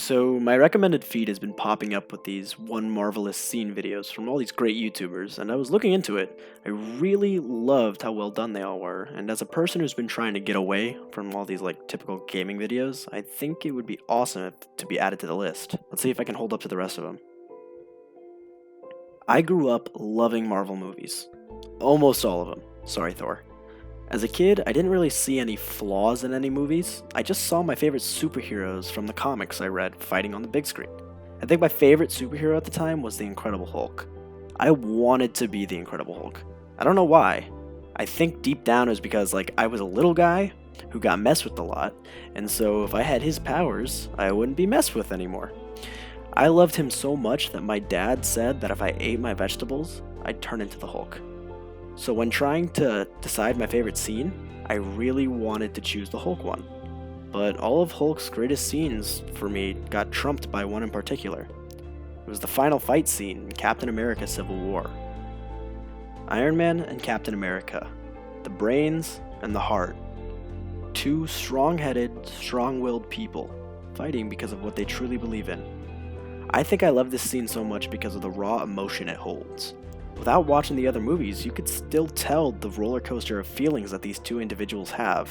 So, my recommended feed has been popping up with these one marvelous scene videos from all these great YouTubers, and I was looking into it. I really loved how well done they all were, and as a person who's been trying to get away from all these typical gaming videos, I think it would be awesome to be added to the list. Let's see if I can hold up to the rest of them. I grew up loving Marvel movies. Almost all of them. Sorry, Thor. As a kid, I didn't really see any flaws in any movies. I just saw my favorite superheroes from the comics I read fighting on the big screen. I think my favorite superhero at the time was the Incredible Hulk. I wanted to be the Incredible Hulk. I don't know why. I think deep down it was because I was a little guy who got messed with a lot, and so if I had his powers, I wouldn't be messed with anymore. I loved him so much that my dad said that if I ate my vegetables, I'd turn into the Hulk. So when trying to decide my favorite scene, I really wanted to choose the Hulk one. But all of Hulk's greatest scenes for me got trumped by one in particular. It was the final fight scene in Captain America Civil War. Iron Man and Captain America, the brains and the heart. Two strong-headed, strong-willed people fighting because of what they truly believe in. I think I love this scene so much because of the raw emotion it holds. Without watching the other movies, you could still tell the roller coaster of feelings that these two individuals have.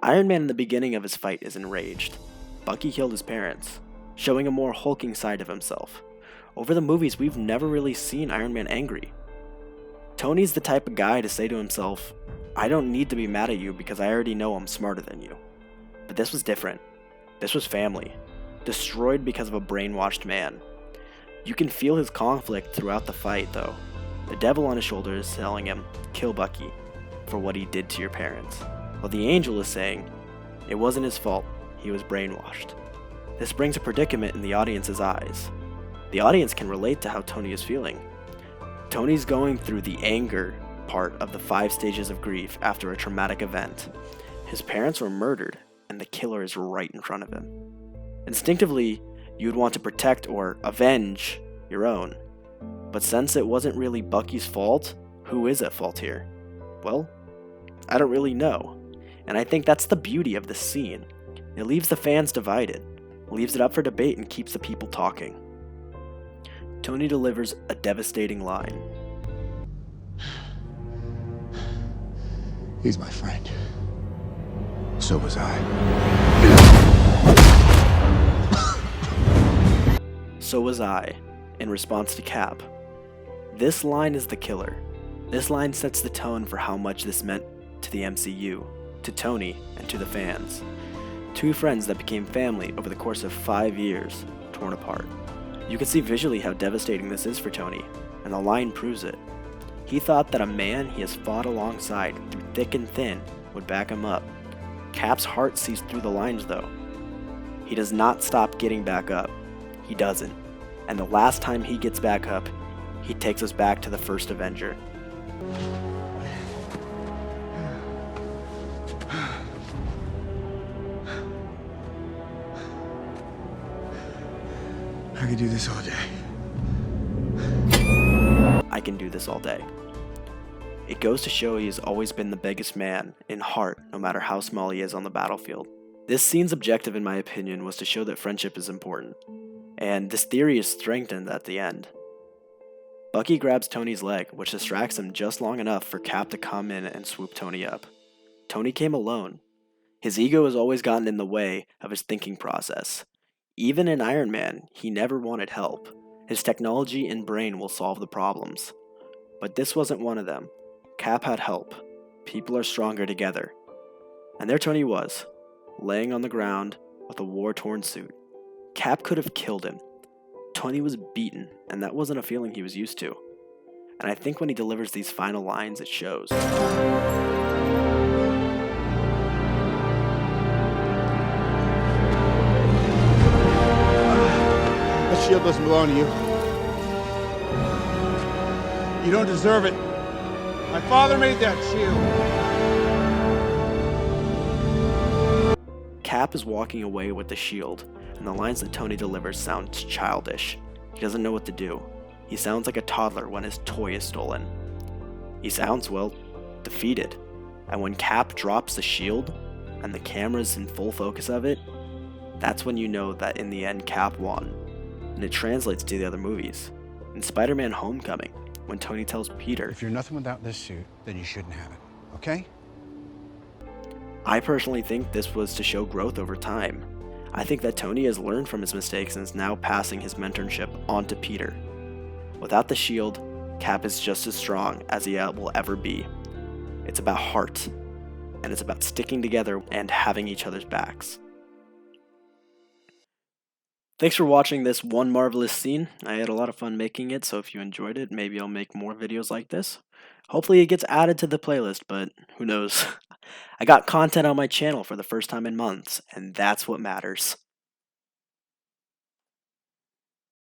Iron Man in the beginning of his fight is enraged. Bucky killed his parents, showing a more hulking side of himself. Over the movies, we've never really seen Iron Man angry. Tony's the type of guy to say to himself, I don't need to be mad at you because I already know I'm smarter than you. But this was different. This was family, destroyed because of a brainwashed man. You can feel his conflict throughout the fight, though. The devil on his shoulder is telling him, kill Bucky, for what he did to your parents. While the angel is saying, it wasn't his fault, he was brainwashed. This brings a predicament in the audience's eyes. The audience can relate to how Tony is feeling. Tony's going through the anger part of the 5 stages of grief after a traumatic event. His parents were murdered, and the killer is right in front of him. Instinctively, you'd want to protect or avenge your own. But since it wasn't really Bucky's fault, who is at fault here? Well, I don't really know. And I think that's the beauty of this scene. It leaves the fans divided, leaves it up for debate, and keeps the people talking. Tony delivers a devastating line. He's my friend. So was I. So was I, in response to Cap. This line is the killer. This line sets the tone for how much this meant to the MCU, to Tony, and to the fans. Two friends that became family over the course of 5 years, torn apart. You can see visually how devastating this is for Tony, and the line proves it. He thought that a man he has fought alongside through thick and thin would back him up. Cap's heart sees through the lines though. He does not stop getting back up. He doesn't. And the last time he gets back up, he takes us back to the first Avenger. I could do this all day. I can do this all day. It goes to show he has always been the biggest man, in heart, no matter how small he is on the battlefield. This scene's objective, in my opinion, was to show that friendship is important. And this theory is strengthened at the end. Bucky grabs Tony's leg, which distracts him just long enough for Cap to come in and swoop Tony up. Tony came alone. His ego has always gotten in the way of his thinking process. Even in Iron Man, he never wanted help. His technology and brain will solve the problems. But this wasn't one of them. Cap had help. People are stronger together. And there Tony was, laying on the ground with a war-torn suit. Cap could have killed him. Tony was beaten, and that wasn't a feeling he was used to. And I think when he delivers these final lines, it shows. That shield doesn't belong to you. You don't deserve it. My father made that shield. Cap is walking away with the shield, and the lines that Tony delivers sound childish. He doesn't know what to do. He sounds like a toddler when his toy is stolen. He sounds, well, defeated. And when Cap drops the shield, and the camera's in full focus of it, That's when you know that in the end Cap won, and it translates to the other movies. In Spider-Man Homecoming, when Tony tells Peter, If you're nothing without this suit, then you shouldn't have it, okay? I personally think this was to show growth over time. I think that Tony has learned from his mistakes and is now passing his mentorship on to Peter. Without the shield, Cap is just as strong as he will ever be. It's about heart, and it's about sticking together and having each other's backs. Thanks for watching this one marvelous scene. I had a lot of fun making it, so if you enjoyed it, maybe I'll make more videos like this. Hopefully it gets added to the playlist, but who knows. I got content on my channel for the first time in months, and that's what matters.